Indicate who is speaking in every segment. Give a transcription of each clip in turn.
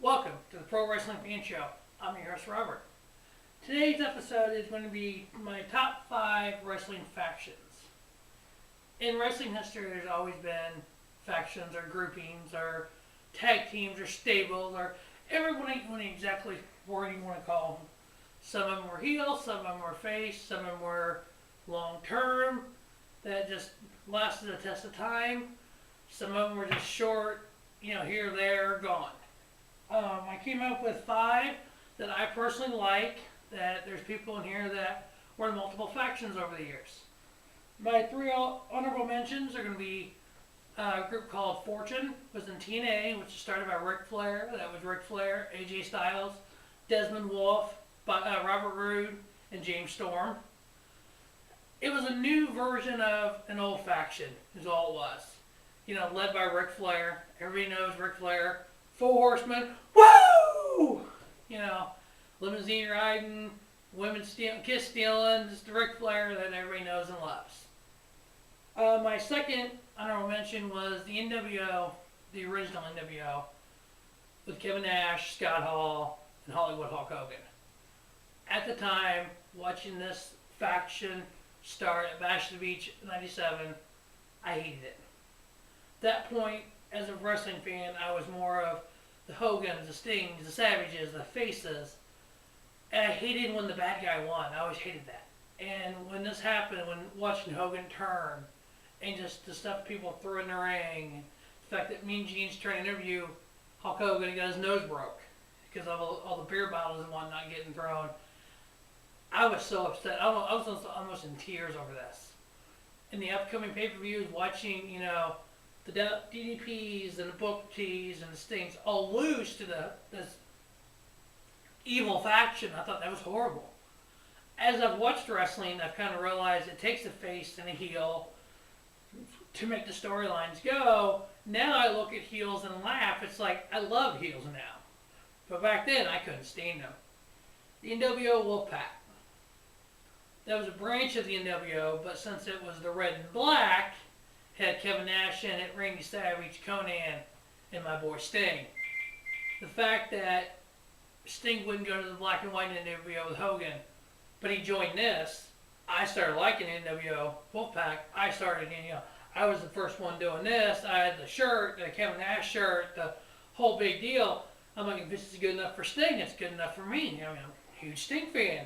Speaker 1: Welcome to the Pro Wrestling Fan Show. I'm your host, Robert. Today's episode is going to be my top 5 wrestling factions. In wrestling history, there's always been factions or groupings or tag teams or stables or everyone exactly what you want to call them. Some of them were heel, some of them were face, some of them were long term that just lasted the test of time. Some of them were just short, here, there, gone. I came up with 5 that I personally like, that there's people in here that were in multiple factions over the years. My 3 honorable mentions are going to be a group called Fortune, was in TNA, which was started by Ric Flair. That was Ric Flair, AJ Styles, Desmond Wolfe, Robert Roode, and James Storm. It was a new version of an old faction, is all it was. Led by Ric Flair. Everybody knows Ric Flair. 4 Horsemen. Woo! Limousine riding, women kiss stealing, just the Ric Flair that everybody knows and loves. My second honorable mention was the NWO, the original NWO, with Kevin Nash, Scott Hall, and Hollywood Hulk Hogan. At the time, watching this faction start at Bash at the Beach in '97, I hated it. At that point, as a wrestling fan, I was more of the Hogans, the Stings, the Savages, the Faces. And I hated when the bad guy won. I always hated that. And when this happened, when watching Hogan turn, and just the stuff people threw in the ring, the fact that Mean Gene's trying to interview Hulk Hogan, he got his nose broke because of all the beer bottles and whatnot getting thrown. I was so upset. I was almost in tears over this. In the upcoming pay-per-views, watching, the DDPs and the Booker T's and the Stings all lose to this evil faction. I thought that was horrible. As I've watched wrestling, I've kind of realized it takes a face and a heel to make the storylines go. Now I look at heels and laugh. It's like, I love heels now. But back then, I couldn't stand them. The NWO Wolfpack. That was a branch of the NWO, but since it was the red and black, had Kevin Nash in it, Randy Savage, Conan, and my boy Sting. The fact that Sting wouldn't go to the black and white NWO with Hogan, but he joined this, I started liking NWO Wolfpack. I was the first one doing this. I had the shirt, the Kevin Nash shirt, the whole big deal. I'm like, if this is good enough for Sting, it's good enough for me. I'm a huge Sting fan.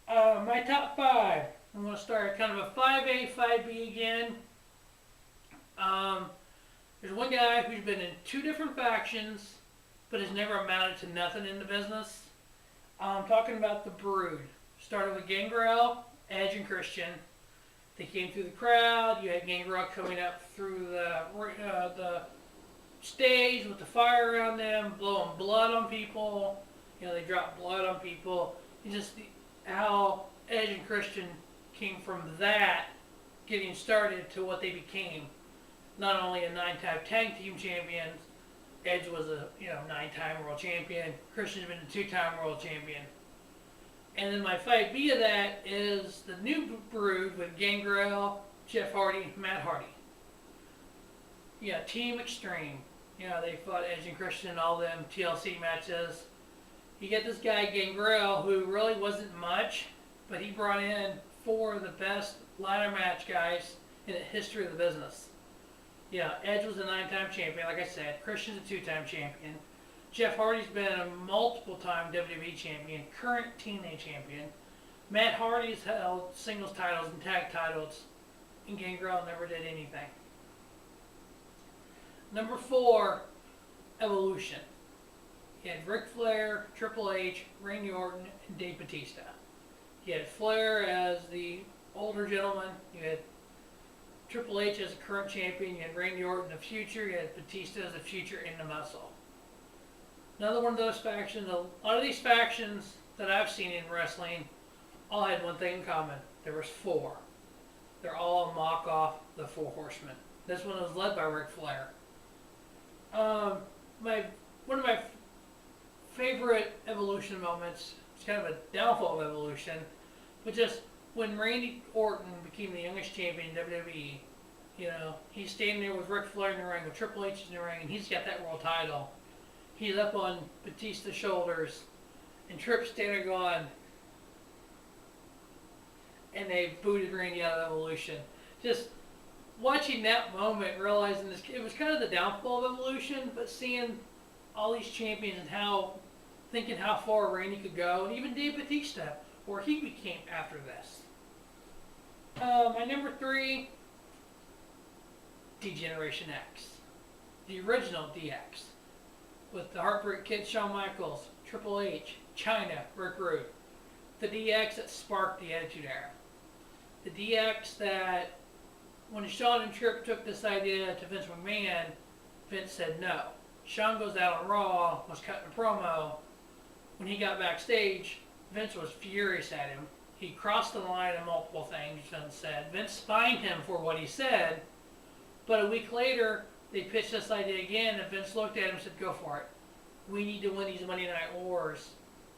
Speaker 1: My top 5. I'm going to start kind of a 5A, 5B again. There's one guy who's been in 2 different factions, but has never amounted to nothing in the business. I'm talking about the Brood. Started with Gangrel, Edge, and Christian. They came through the crowd. You had Gangrel coming up through the stage with the fire around them, blowing blood on people. They dropped blood on people. Just how Edge and Christian came from that, getting started, to what they became. Not only a 9-time tag team champions, Edge was a 9-time world champion. Christian's been a 2-time world champion. And then my 5B of that is the new Brood with Gangrel, Jeff Hardy, Matt Hardy. Team Extreme. They fought Edge and Christian in all them TLC matches. You get this guy Gangrel, who really wasn't much, but he brought in 4 of the best ladder match guys in the history of the business. Edge was a 9-time champion, like I said. Christian's a 2-time champion. Jeff Hardy's been a multiple-time WWE champion, current TNA champion. Matt Hardy's held singles titles and tag titles, and Gangrel never did anything. Number 4, Evolution. You had Ric Flair, Triple H, Randy Orton, and Dave Batista. You had Flair as the older gentleman. You had Triple H as a current champion. You had Randy Orton in the future. You had Batista as a future in the muscle. Another one of those factions. A lot of these factions that I've seen in wrestling all had one thing in common. There was 4. They're all a mock-off the 4 Horsemen. This one was led by Ric Flair. One of my favorite Evolution moments, it's kind of a downfall of Evolution, but just when Randy Orton became the youngest champion in WWE, he's standing there with Ric Flair in the ring, with Triple H in the ring, and he's got that world title. He's up on Batista's shoulders, and Tripp's standing there going, and they booted Randy out of Evolution. Just watching that moment, realizing this, it was kind of the downfall of Evolution, but seeing all these champions and thinking how far Randy could go, and even Dave Batista, where he became after this. My number 3, D-Generation X. The original DX. With the Heartbreak Kid, Shawn Michaels, Triple H, Chyna, Rick Rude. The DX that sparked the Attitude Era. The DX that, when Shawn and Tripp took this idea to Vince McMahon, Vince said no. Shawn goes out on Raw, was cutting a promo. When he got backstage, Vince was furious at him. He crossed the line on multiple things, Vince said. Vince fined him for what he said, but a week later, they pitched this idea again, and Vince looked at him and said, go for it. We need to win these Monday Night Wars.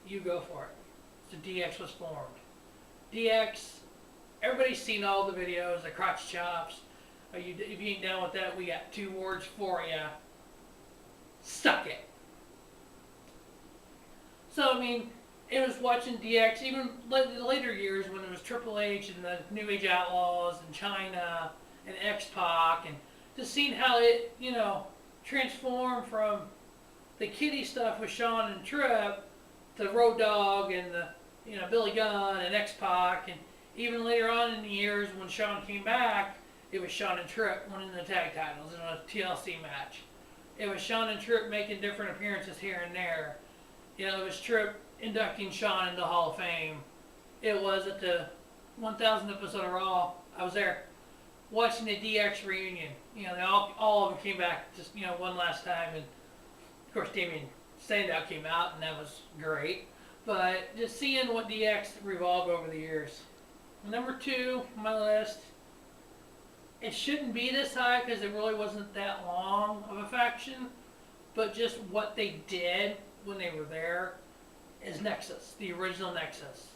Speaker 1: You go for it. So DX was formed. DX, everybody's seen all the videos, the crotch chops. If you ain't down with that, we got 2 words for you. Suck it. So, I mean, it was watching DX, even the later years when it was Triple H and the New Age Outlaws and Chyna and X-Pac, and just seeing how it, transformed from the kiddie stuff with Shawn and Tripp to Road Dogg and the, Billy Gunn and X-Pac, and even later on in the years when Shawn came back, it was Shawn and Tripp winning the tag titles in a TLC match. It was Shawn and Tripp making different appearances here and there. It was Tripp inducting Shawn into the Hall of Fame. It was at the 1000th episode of Raw. I was there watching the DX reunion. They all of them came back just, one last time. And of course, Damien Sandow came out, and that was great. But just seeing what DX revolved over the years. Number 2 on my list. It shouldn't be this high because it really wasn't that long of a faction. But just what they did when they were there is Nexus, the original Nexus.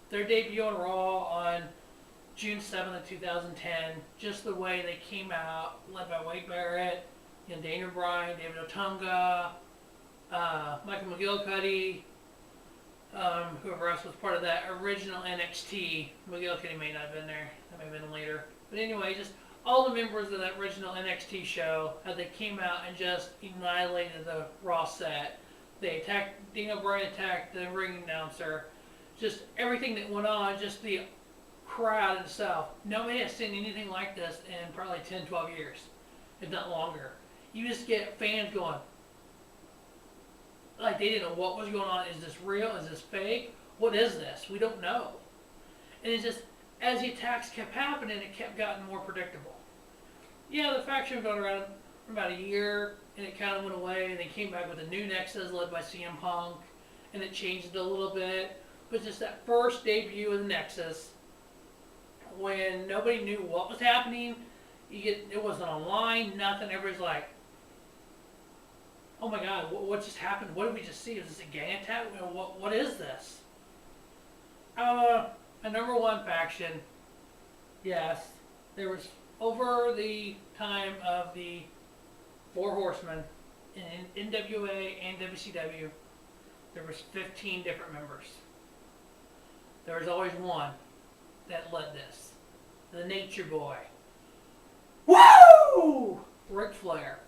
Speaker 1: Their debut on Raw on June 7th of 2010, just the way they came out, led by Wade Barrett, Daniel Bryan, David Otunga, Michael McGillicuddy, whoever else was part of that original NXT. McGillicuddy may not have been there, that may have been later. But anyway, just all the members of that original NXT show, how they came out and just annihilated the Raw set. They attacked, Daniel Bryan attacked the ring announcer. Just everything that went on, just the crowd itself. Nobody has seen anything like this in probably 10, 12 years, if not longer. You just get fans going, like they didn't know what was going on. Is this real? Is this fake? What is this? We don't know. And it's just, as the attacks kept happening, it kept getting more predictable. Yeah, the faction was going around for about a year, and it kind of went away, and they came back with a new Nexus led by CM Punk, and it changed it a little bit. But just that first debut of the Nexus, when nobody knew what was happening, it wasn't online, nothing. Everybody's like, oh my God, what just happened? What did we just see? Is this a gang attack? What is this? A number 1 faction, yes, there was, over the time of the 4 Horsemen in NWA and WCW, there was 15 different members. There was always one that led this. The Nature Boy. Woo! Ric Flair.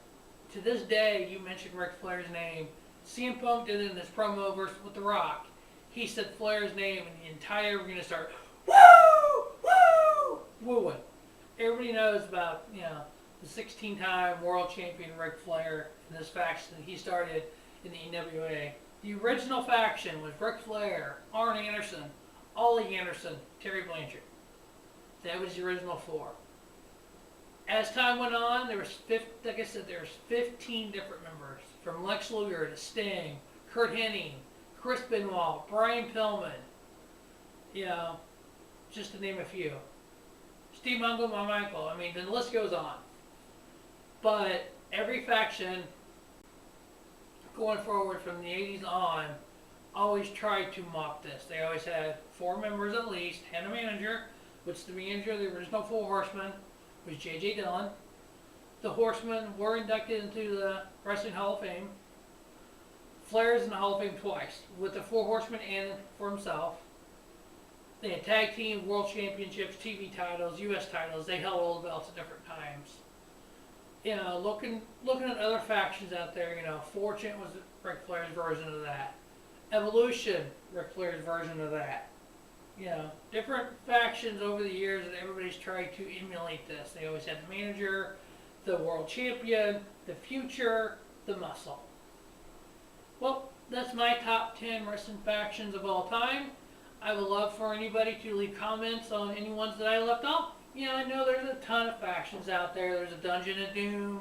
Speaker 1: To this day, you mentioned Ric Flair's name. CM Punk did it in this promo with The Rock. He said Flair's name, and the entire arena started, woo! Woo! Wooing. Everybody knows about, the 16-time world champion Ric Flair and this faction that he started in the NWA. The original faction was Ric Flair, Arn Anderson, Ollie Anderson, Terry Blanchard. That was the original 4. As time went on, there was, like I said, there was 15 different members, from Lex Luger to Sting, Kurt Hennig, Chris Benoit, Brian Pillman, just to name a few. Steve Michael, I mean, the list goes on. But every faction, going forward from the 80s on, always tried to mock this. They always had 4 members at least, and a manager, which the manager of the original 4 Horsemen was J.J. Dillon. The Horsemen were inducted into the Wrestling Hall of Fame. Flair's in the Hall of Fame twice, with the Four Horsemen and for himself. They had tag team, world championships, TV titles, U.S. titles. They held all the belts at different times. You know, looking at other factions out there, you know, Fortune was Ric Flair's version of that. Evolution, Ric Flair's version of that. You know, different factions over the years, and everybody's tried to emulate this. They always had the manager, the world champion, the future, the muscle. Well, that's my top 10 wrestling factions of all time. I would love for anybody to leave comments on any ones that I left off. You know, I know there's a ton of factions out there. There's a Dungeon of Doom,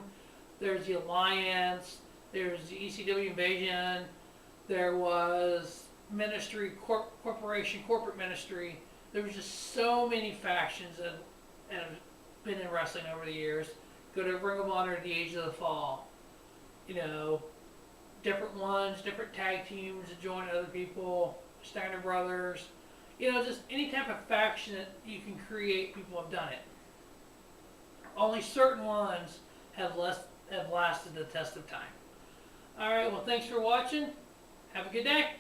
Speaker 1: there's the Alliance, there's the ECW Invasion, there was Ministry, Corporation, Corporate Ministry. There was just so many factions that have been in wrestling over the years. Go to Ring of Honor, the Age of the Fall. You know, different ones, different tag teams that join other people, Steiner Brothers. You know, just any type of faction that you can create, people have done it. Only certain ones have lasted the test of time. Alright, well, thanks for watching. Have a good day.